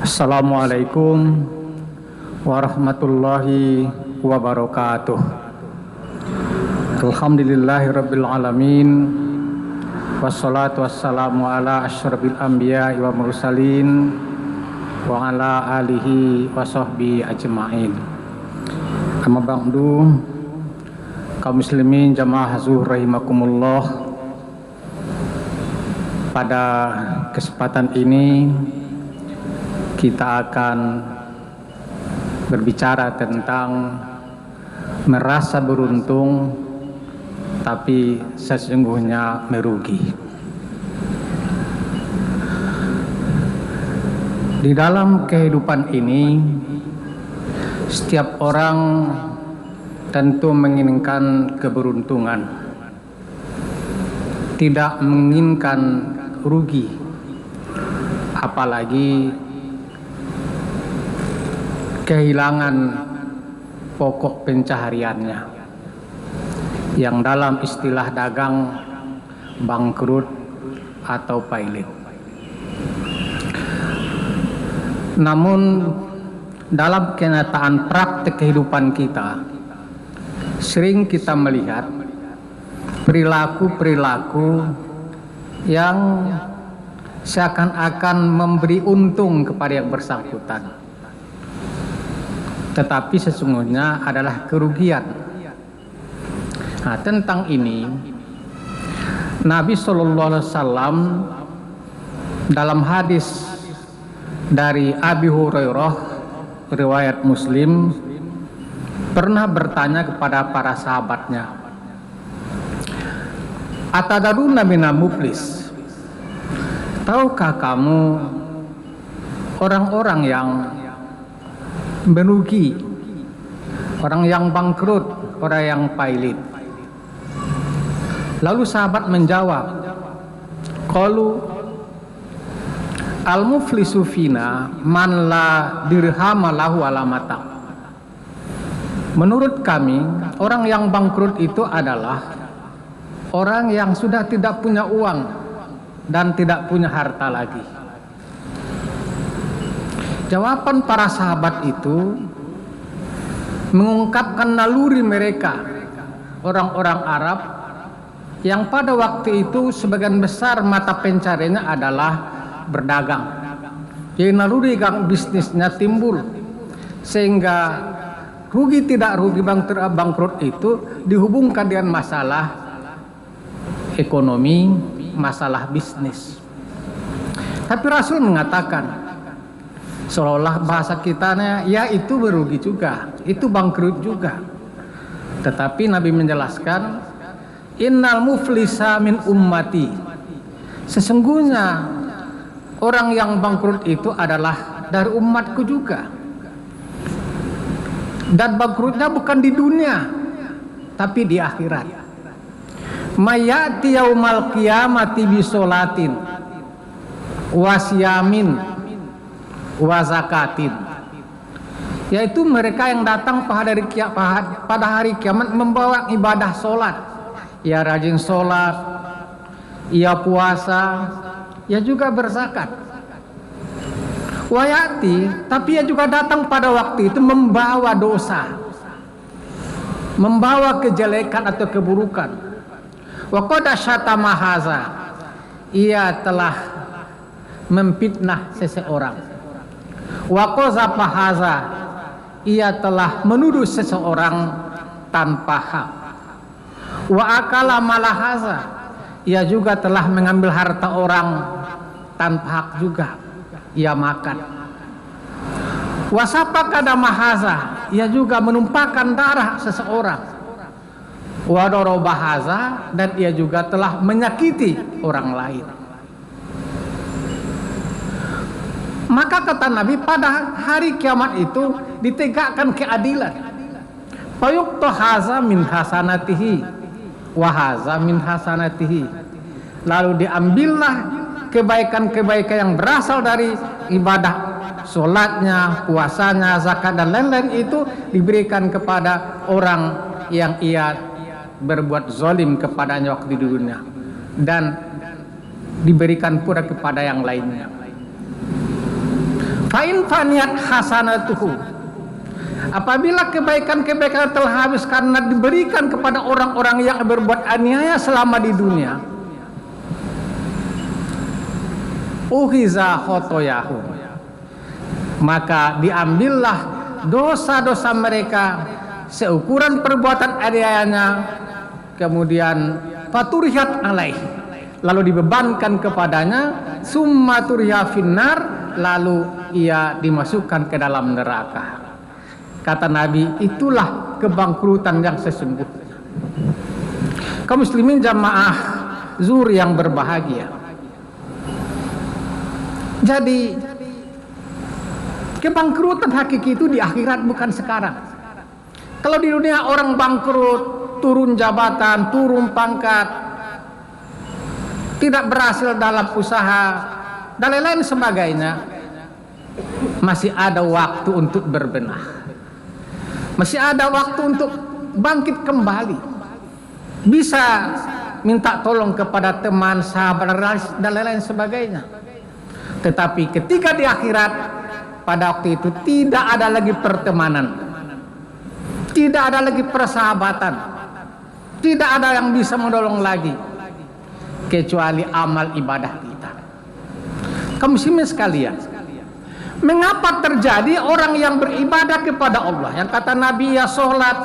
Assalamualaikum warahmatullahi wabarakatuh. Alhamdulillahirabbil alamin. Wassalatu wassalamu ala asyrafil anbiya wa mursalin wa ala alihi wa sahbihi ajma'in. Amma ba'du, kaum muslimin jamaah zuhur rahimakumullah. Pada kesempatan ini kita akan berbicara tentang merasa beruntung tapi sesungguhnya merugi. Di dalam kehidupan ini, setiap orang tentu menginginkan keberuntungan, tidak menginginkan rugi, apalagi kehilangan pokok pencahariannya, yang dalam istilah dagang bangkrut atau pailit. Namun dalam kenyataan praktek kehidupan kita, sering kita melihat perilaku-perilaku yang seakan-akan memberi untung kepada yang bersangkutan, tetapi sesungguhnya adalah kerugian. Nah, tentang ini Nabi SAW dalam hadis dari Abi Hurairah riwayat Muslim pernah bertanya kepada para sahabatnya, "Atadaruna minal muflis?" Tahukah kamu orang-orang yang merugi, orang yang bangkrut, orang yang pailit? Lalu sahabat menjawab, qalu al-muflisu fina man la dirhama lahu wala mata. Menurut kami, orang yang bangkrut itu adalah orang yang sudah tidak punya uang dan tidak punya harta lagi. Jawaban para sahabat itu mengungkapkan naluri mereka, orang-orang Arab yang pada waktu itu sebagian besar mata pencariannya adalah berdagang. Jadi naluri bisnisnya timbul, sehingga rugi tidak rugi bangkrut itu dihubungkan dengan masalah ekonomi, masalah bisnis. Tapi Rasul mengatakan, seolah bahasa kitanya, ya itu merugi juga, itu bangkrut juga. Tetapi Nabi menjelaskan, innal muflisa min ummati, sesungguhnya orang yang bangkrut itu adalah dari umatku juga. Dan bangkrutnya bukan di dunia, tapi di akhirat. Mayati yaumal qiyamati bisolatin wasyamin wa zakatin, yaitu mereka yang datang pada hari kiamat membawa ibadah solat, ia rajin solat, ia puasa, ia juga berzakat. Wayati, tapi ia juga datang pada waktu itu membawa dosa, membawa kejelekan atau keburukan. Wa qad syatama haza, ia telah memfitnah seseorang. Wa qazafa haza, ia telah menuduh seseorang tanpa hak. Wa akala malahaza, ia juga telah mengambil harta orang tanpa hak juga, ia makan. Wa sapaka damahaza, ia juga menumpahkan darah seseorang. Wa dorobahaza, dan ia juga telah menyakiti orang lain. Maka kata Nabi, pada hari kiamat itu ditegakkan keadilan. Fayuqta haza min hasanatihi wa haza min hasanatihi. Lalu diambillah kebaikan-kebaikan yang berasal dari ibadah sholatnya, puasanya, zakat dan lain-lain itu diberikan kepada orang yang ia berbuat zalim kepadanya waktu di dunia, dan diberikan pula kepada yang lainnya. Fa in faniyat hasanatuhu, apabila kebaikan-kebaikan telah habis karena diberikan kepada orang-orang yang berbuat aniaya selama di dunia, uhiza khotoyahu, maka diambillah dosa-dosa mereka seukuran perbuatan aniayanya, kemudian faturihat alaih, lalu dibebankan kepadanya, summa turiha finnar, lalu ia dimasukkan ke dalam neraka. Kata Nabi, itulah kebangkrutan yang sesungguhnya. Kaum muslimin jamaah zuhur yang berbahagia. Jadi kebangkrutan hakiki itu di akhirat, bukan sekarang. Kalau di dunia orang bangkrut, turun jabatan, turun pangkat, tidak berhasil dalam usaha dan lain-lain sebagainya, masih ada waktu untuk berbenah, masih ada waktu untuk bangkit kembali, bisa minta tolong kepada teman, sahabat dan lain-lain sebagainya. Tetapi ketika di akhirat, pada waktu itu tidak ada lagi pertemanan, tidak ada lagi persahabatan, tidak ada yang bisa menolong lagi kecuali amal ibadah kita. Kaum muslimin sekalian, mengapa terjadi orang yang beribadah kepada Allah, yang kata Nabi, ya sholat,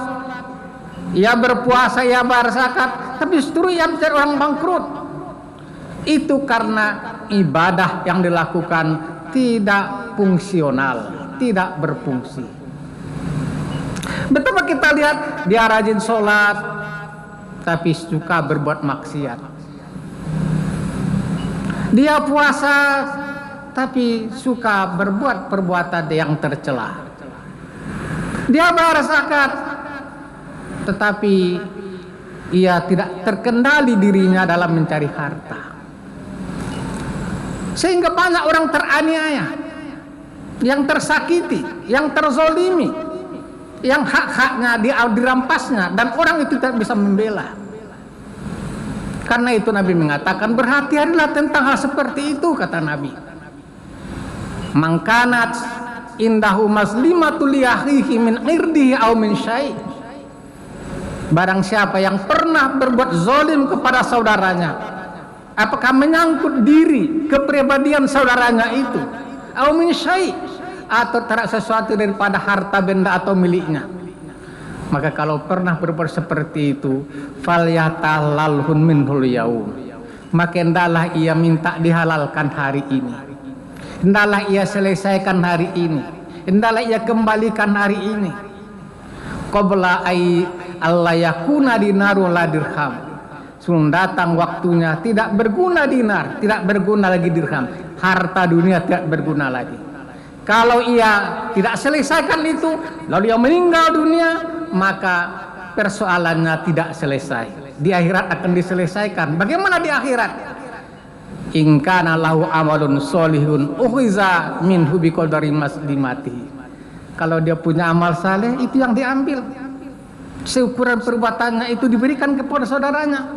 ya berpuasa, ya berzakat, tapi justru ia menjadi orang bangkrut? Itu karena ibadah yang dilakukan tidak fungsional, tidak berfungsi. Betapa kita lihat dia rajin sholat, tapi suka berbuat maksiat. Dia puasa, tapi suka berbuat perbuatan yang tercela. Dia berzakat, tetapi ia tidak terkendali dirinya dalam mencari harta. Sehingga banyak orang teraniaya, yang tersakiti, yang terzolimi, yang hak-haknya dirampasnya, dan orang itu tidak bisa membela. Karena itu Nabi mengatakan, berhati-hatilah tentang hal seperti itu, kata Nabi. Mangkanat indahu maslimatu li akhihi min irdihi aw min syai'. Barang siapa yang pernah berbuat zalim kepada saudaranya, apakah menyangkut diri kepribadian saudaranya itu, aw min syai', atau terhadap sesuatu daripada harta benda atau miliknya, maka kalau pernah berbuat seperti itu, falyatallalhun minhul yaum, maka hendaklah ia minta dihalalkan hari ini, hendaklah ia selesaikan hari ini, hendaklah ia kembalikan hari ini, qabla ay alla yakuna dinaru la dirham, sebelum datang waktunya tidak berguna dinar, tidak berguna lagi dirham, harta dunia tidak berguna lagi. Kalau ia tidak selesaikan itu, lalu ia meninggal dunia, maka persoalannya tidak selesai. Di akhirat akan diselesaikan. Bagaimana di akhirat? In kana lahu amalun solihun ukhiza minhu biqadari maslimatihi. Kalau dia punya amal saleh, itu yang diambil. Seukuran perbuatannya itu diberikan kepada saudaranya.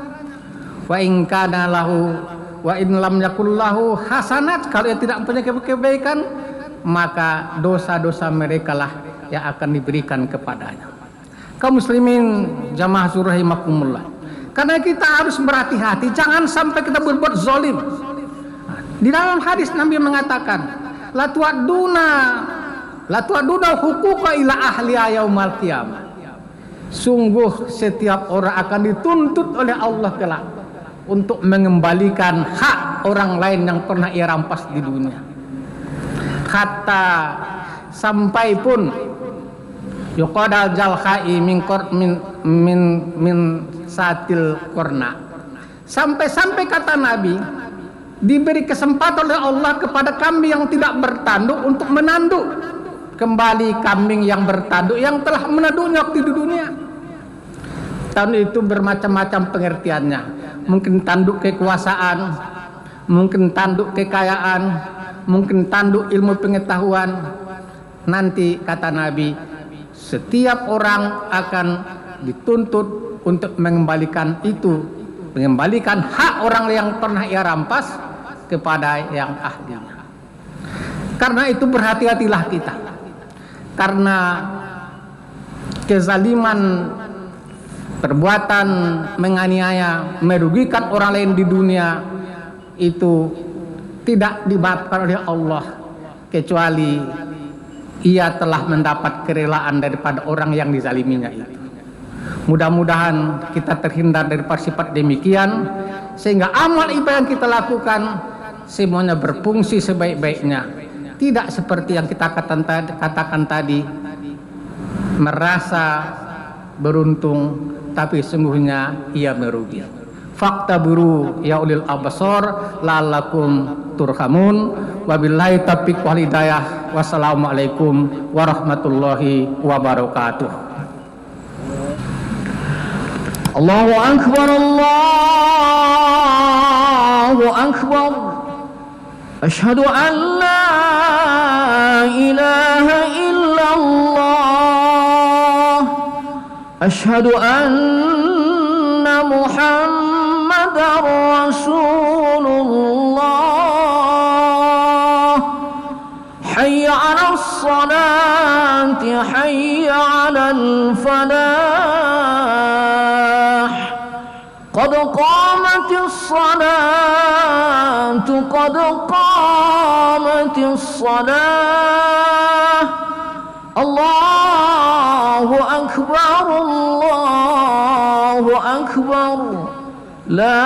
Wa in kana lahu wa in lam yakul lahu hasanat, kalau dia tidak punya kebaikan, maka dosa-dosa mereka lah yang akan diberikan kepadanya. Kaum muslimin jamaah rahimakumullah, karena kita harus berhati-hati, jangan sampai kita berbuat zalim. Di dalam hadis Nabi mengatakan, la tu'aduna huquqa ila ahliya yaumal qiyamah. Sungguh setiap orang akan dituntut oleh Allah kelak untuk mengembalikan hak orang lain yang pernah ia rampas di dunia. Hatta sampai pun yuqadal jalkhai min satil korna, sampai kata Nabi, diberi kesempatan oleh Allah kepada kambing yang tidak bertanduk untuk menanduk kembali kambing yang bertanduk yang telah menanduknya waktu di dunia. Tanduk itu bermacam-macam pengertiannya, mungkin tanduk kekuasaan, mungkin tanduk kekayaan, mungkin tanduk ilmu pengetahuan. Nanti kata Nabi, setiap orang akan dituntut untuk mengembalikan itu, mengembalikan hak orang yang pernah ia rampas kepada yang ahlinya. Karena itu berhati-hatilah kita, karena kezaliman, perbuatan menganiaya, merugikan orang lain di dunia itu tidak dimaafkan oleh Allah kecuali ia telah mendapat kerelaan daripada orang yang dizaliminya itu. Mudah-mudahan kita terhindar dari sifat demikian, sehingga amal ibadah yang kita lakukan semuanya berfungsi sebaik-baiknya. Tidak seperti yang kita katakan tadi, merasa beruntung tapi sungguhnya ia merugi. Faktaburu ya ulil absar la'allakum turhamun. Wabillahi taufiq wal hidayah. Wassalamualaikum warahmatullahi wabarakatuh. Allahu akbar, Allahu akbar. Asyhadu an la ilaha illallah. Asyhadu anna Muhammadar Rasulullah. Hayya 'alas salati, hayya 'alal falah. Qad qamatis salatu, qad qamatis salah. Allahu akbar, Allahu akbar. La